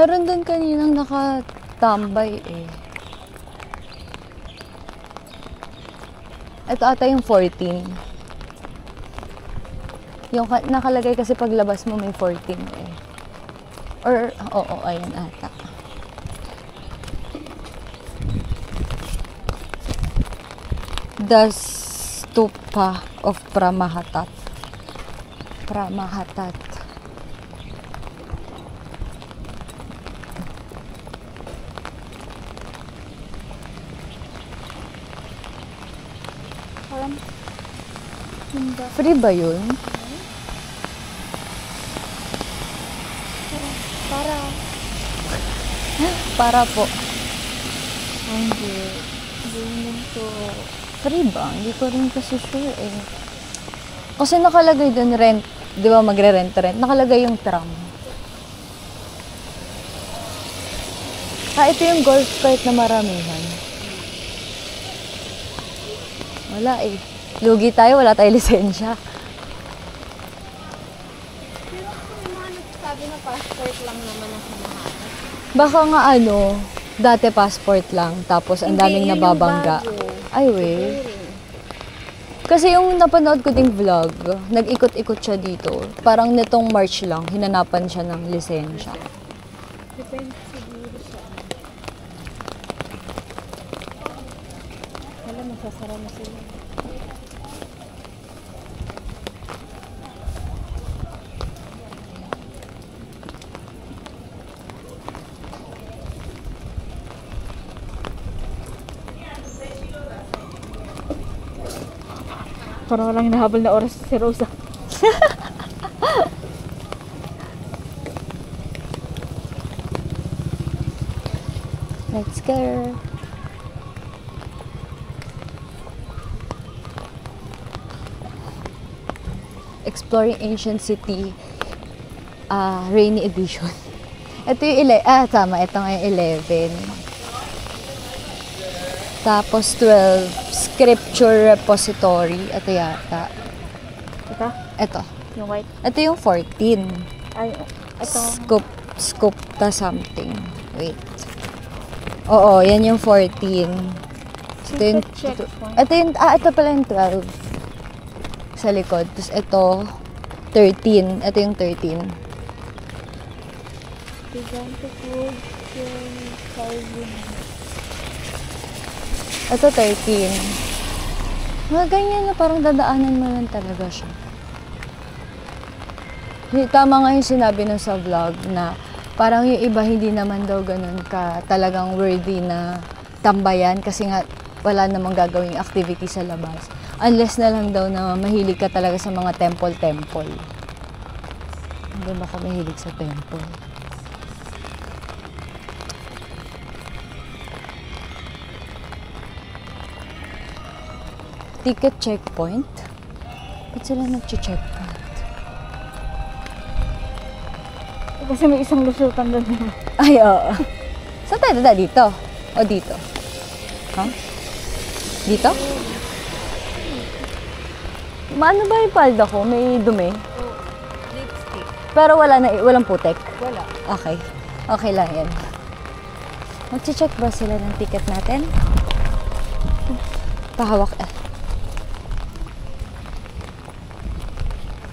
Meron dun kaninang nakatambay eh. Ito ata yung 14. Yung nakalagay kasi paglabas mo may 14 eh. Or, oo, ayan ata. The Stupa of Pramahatat. Pramahatat. Parang free ba yun? Para po. hindi. Hindi to. Free ba? Hindi ko rin kasi sure eh. Kasi nakalagay dun rent. Di ba magre-rent-rent? Nakalagay yung tram. Ito yung golf cart na maramihan. Wala eh. Lugi tayo, wala tayo lisensya. Pero may mga nagsasabi na passport lang naman ang hinahanap. Baka nga dati passport lang, tapos ang daming nababangga. Ay, weh. Kasi yung napanood ko ding vlog, nag-ikot-ikot siya dito. Parang nitong March lang, hinanapan siya ng lisensya. Depende siguro sa alam, masasara na sila. Parang walang hinahabol na oras si Rosa. Let's go. Exploring Ancient City, rainy edition. Ito yung tama, ito nga yung 11. Tapos 12, Scripture Repository. Ito yata. Ito? Ito. Yung white? Ito yung 14. Ay, ito. Scoopta something. Wait. Oo, yan yung 14. Ito yung, checkpoint. ito pala yung 12. Sa likod. Tapos ito, 13. Ito yung 13. Gigantic wood, carving. Ito 13. Mga ganyan na parang dadaanan mo lang talaga siya. Tama nga yung sinabi nun sa vlog na parang yung iba hindi naman daw ganun ka talagang worthy na tambayan kasi nga wala namang gagawing activity sa labas. Unless na lang daw na mahilig ka talaga sa mga temple-temple. Hindi ba ako mahilig sa temple? Ticket checkpoint? Ba't sila nag-checkpoint? Kasi may isang lusutan doon. Ay, oo. Saan tayo dada? Dito? O dito? Ha? Dito? Maano ba yung palda ko? May dumi? Lipstick. Pero walang putek? Wala. Okay. Okay lang yan. Mag-check ba sila ng ticket natin? Pahawak eh.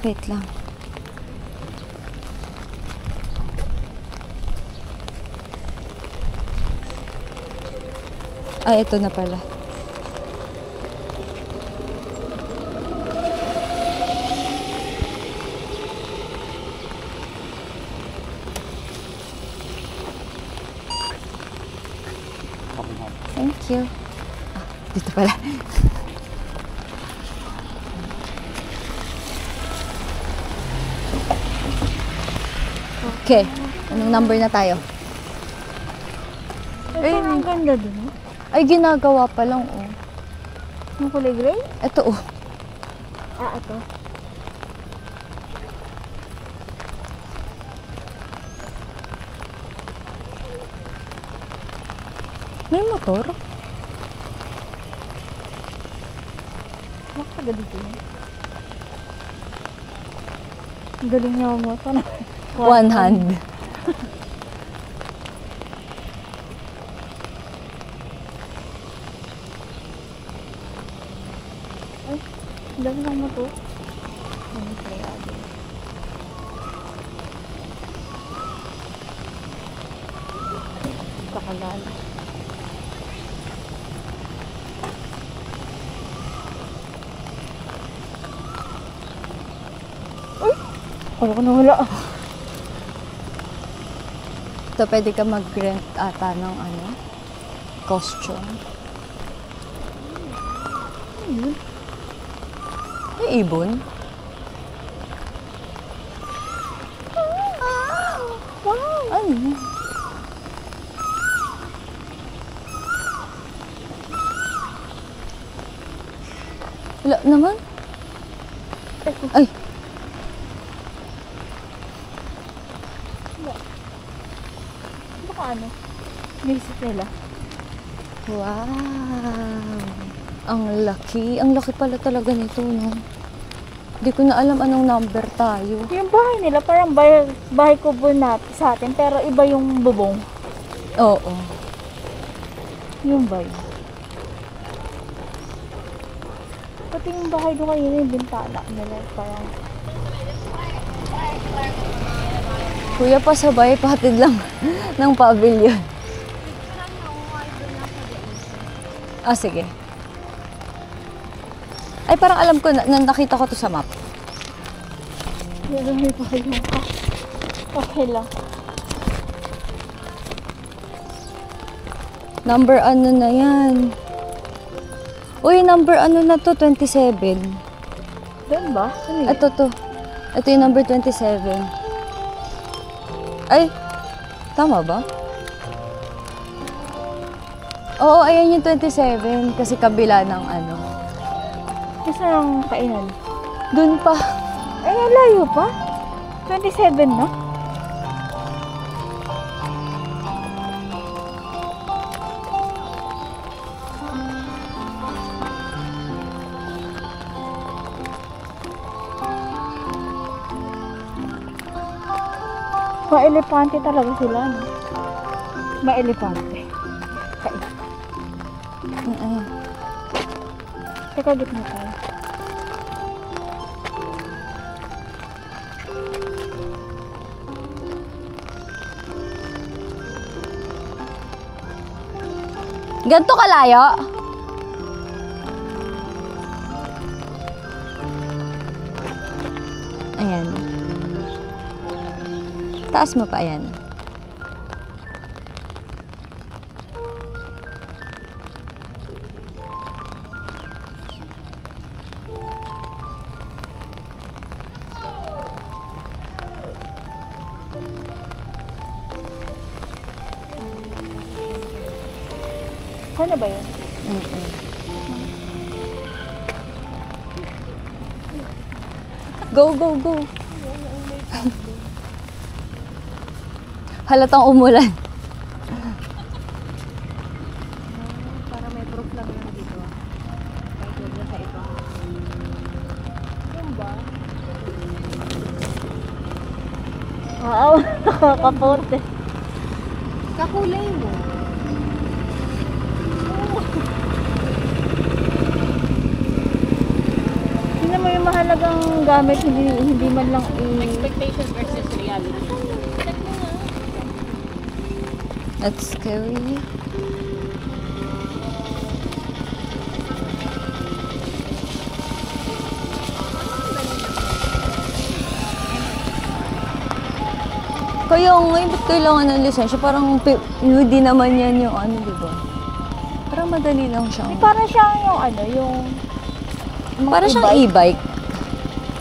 Wait lang. Ay, ito na pala. Thank you. Dito pala. Okay. Anong number na tayo? Ay, ang ganda doon. Ay, ginagawa pa lang, oh. Yung kulay gray? Ito, oh. Ito. May motor? Bakit agad dito yun? Ang galing niya mo. One hand. Dami ng motor. Ano kaya? Kakalala. Uy! Kala ko nawala. Ito, pwede ka mag-rent ata ng ano, costume. Ano yun? May ibon? Wow! Ano yun? Wala naman. Ay! Baka ano? Visit nila. Wow! Ang laki. Ang laki pala talaga nito, no? Hindi ko na alam anong number tayo. Yung bahay nila parang bahay kubo natin sa atin pero iba yung bubong. Oo. Yung bahay. Pati yung bahay doon kayo yung bintana nila parang Kuya, pasabay, patid lang ng pavilion. Ah, sige. Ay, parang alam ko, nakita ko to sa map. yung may bahay yung okay lang. Number ano na yan? Uy, number ano na to? 27. Doon ba? Ano yun? Ito to. Ito yung number 27. Ay, tama ba? Oo, ayan yung 27. Kasi kabila ng ano. Gusto ng kainan. Dun pa. Ay, layo pa? 27 na? Ma-elepante talaga sila, no? Ma-elepante. Ayan. Teka, gitna tayo. Ganto kalayo? Ayan. Taas mo pa, ayan. Saan ba yun? Go, go, go. Halatang umulan. Para may proof lang lang dito. Kahit huwag na sa iba. Yun ba? Wow, nakakapote. Kakulay mo. Tingnan mo yung mahalagang gamit, hindi man lang Expectation versus reality. That's scary. Kaya ngayon, ba't kailangan ng lisensya? Parang hindi naman yan yung ano, di ba? Parang madali lang siyang... Parang siyang yung ano, yung... Parang siyang e-bike.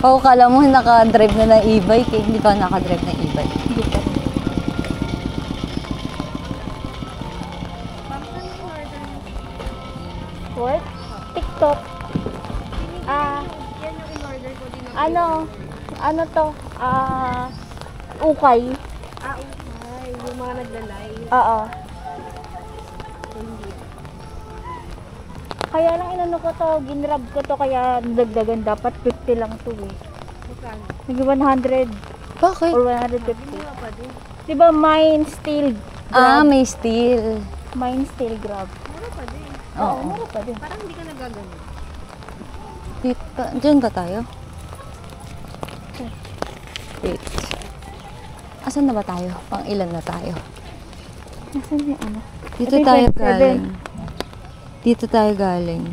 Pao, kala mo nakadrive na ng e-bike eh. Hindi pa nakadrive ng e-bike. Hindi pa. What? TikTok. Yan yung in-order ko din. Ano to? Ukay. Okay. Yung mga naglalay. Oo. Hindi. Kaya lang inano ko to, ginrab ko to kaya dagdagan dapat 50 lang to eh. Magkano? Nag 100 Bakit? or 150. Mura pa din. Diba mine steel Ah, grab? may steel. Mine steel grab. Mura pa din. Oo. Mura pa din. Parang hindi ka nagagano. Dito, dyan ba tayo? Wait. Asan na ba tayo? Pang ilan na tayo? Nasaan yung ano? Dito Ito yung tayo 27. galing. Dito tayo galing.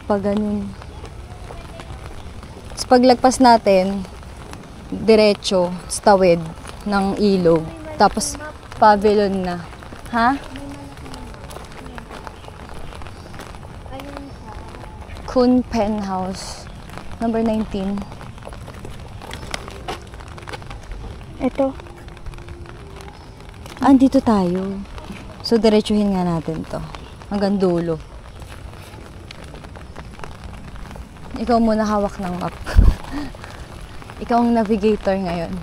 Pag ganun. Tapos paglagpas natin, diretso, tawid ng ilog. Tapos pavilion na. Ha? Ayun siya. Kun Penthouse. Number 19. Ito. Andito tayo. So, diretsuhin nga natin to. Hanggang dulo. Ikaw muna hawak ng map. Ikaw ang navigator ngayon.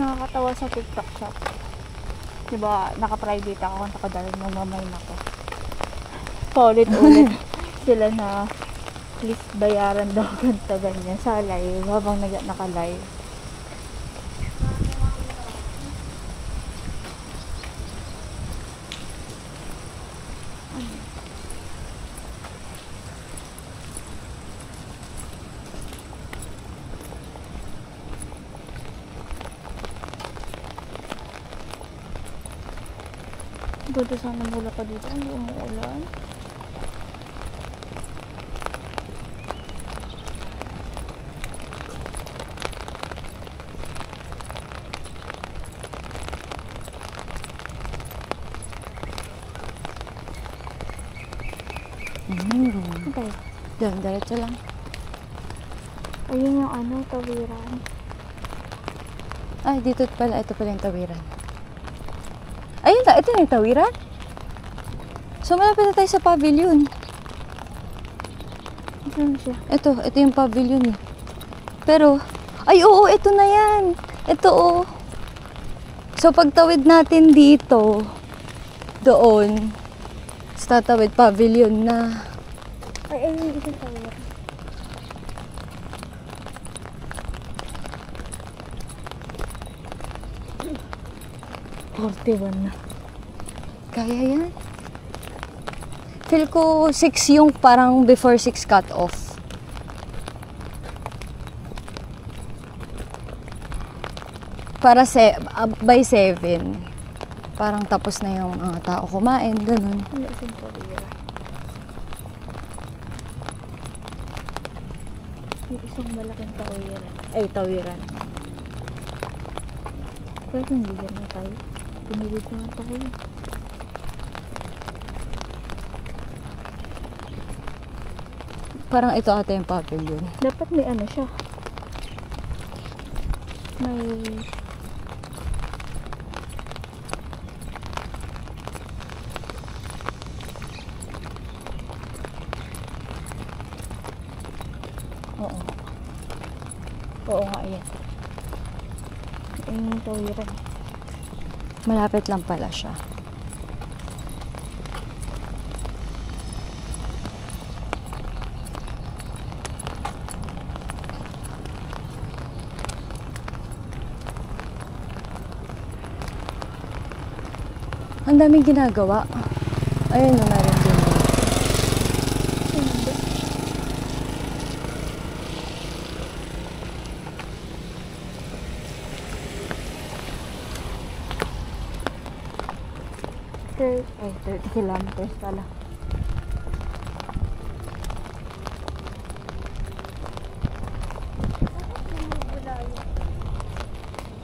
Nakakatawa sa TikTok shop. Diba, naka-private ako kung nakadarin mo mamay ako. Paulit-ulit sila na please bayaran daw ganito ganyan sa live habang naka-live. Buti sana mula pa dito, hindi umuulan. Okay. Diyan, diretso lang. Ayun yung ano, tawiran. Ay, dito pala. Ito pala yung tawiran. Ayun, ito na yung tawiran. So, malapit na tayo sa pavilion. Saan siya? Ito yung pavilion eh. Pero, ay oo, ito na yan. Ito oh. So, pagtawid natin dito, doon, sa tatawid pavilion na. Ay, ayun yung isang tawiran. na. Kaya yan. Feel ko 6 yung parang before 6 cut off. Para by 7. Parang tapos na yung mga tao kumain, ganun. Ano isang tawiran? Yung isang malaking tawiran. Ay, tawiran. Pero hindi yan na tayo. Pinilid naman tayo. Parang ito ata yung pavilion. Dapat may ano siya. May... Oo. Oo nga, yan. Ayun yung tawiran. Malapit lang pala siya. Ang daming ginagawa. Ayun na meron din. Ay, 30 kilometers pala.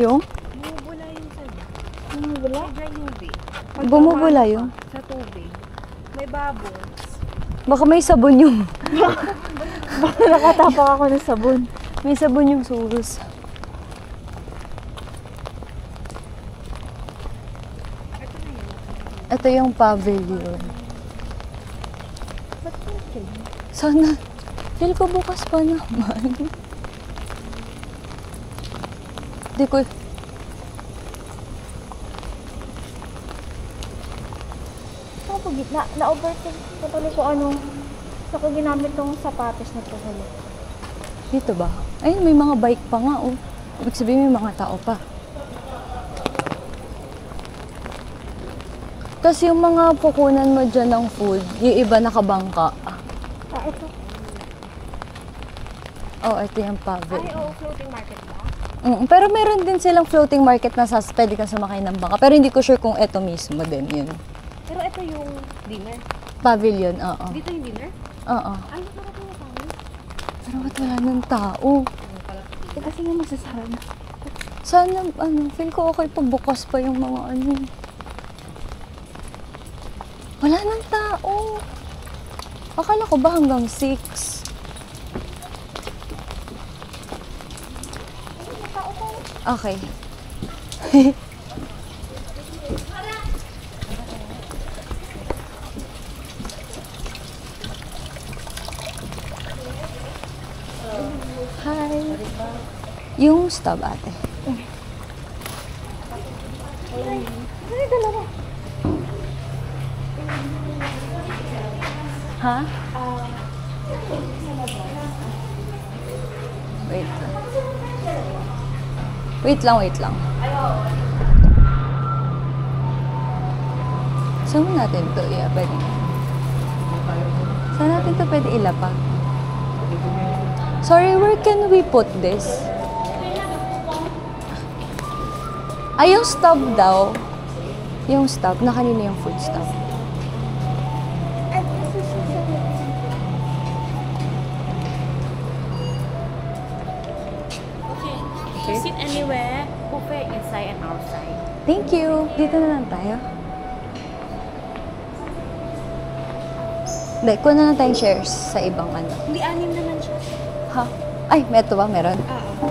Yung? Bumubula yung salo. Bumubula? May dry UV. Bumubula yung? Sa tubig. May bubbles. Baka may sabon yung... Baka nakatapak ako ng sabon. May sabon yung suros. Ito yung pavilion. Ba't okay? Sana, feel ko bukas pa naman. Di ko, Saan ko gitna? Na-overthink ko tuloy ko ano. Saan ko ginamit tong sapatos na to huli. dito ba? Ayun, may mga bike pa nga, oh. Ibig sabihin may mga tao pa. Kasi yung mga pukunan mo dyan ng food, yung iba nakabangka. Ah, ito. Oh, ito yung Ay, pavilion. oo, floating market ba? Pero meron din silang floating market na pwede kang sumakay ng bangka. Pero hindi ko sure kung ito mismo din yun. Pero ito yung dinner. Pavilion, oo. Dito yung dinner? Oo. Ay, nakarating na kami. Pero ba't wala ng tao? Eh, kasi nga masasara na. Sana, feel ko okay pag bukas pa yung mga Wala ng tao. Akala ko ba hanggang 6? Okay. Hi. Yung stub ate. Ay, dalawa. Ha? Wait lang. Wait lang. Saan natin to i-abag? Saan natin to pwede ilapag? Sorry, where can we put this? Ay, yung stub daw. Yung stub. Na kanina yung food stub. Okay. Sit anywhere. Buffet inside and outside. Thank you. Dito na lang tayo. Hindi, kuha na lang tayong shares sa ibang Hindi, 6 naman siya. Ha? Ay, may ito ba? Meron? Oo.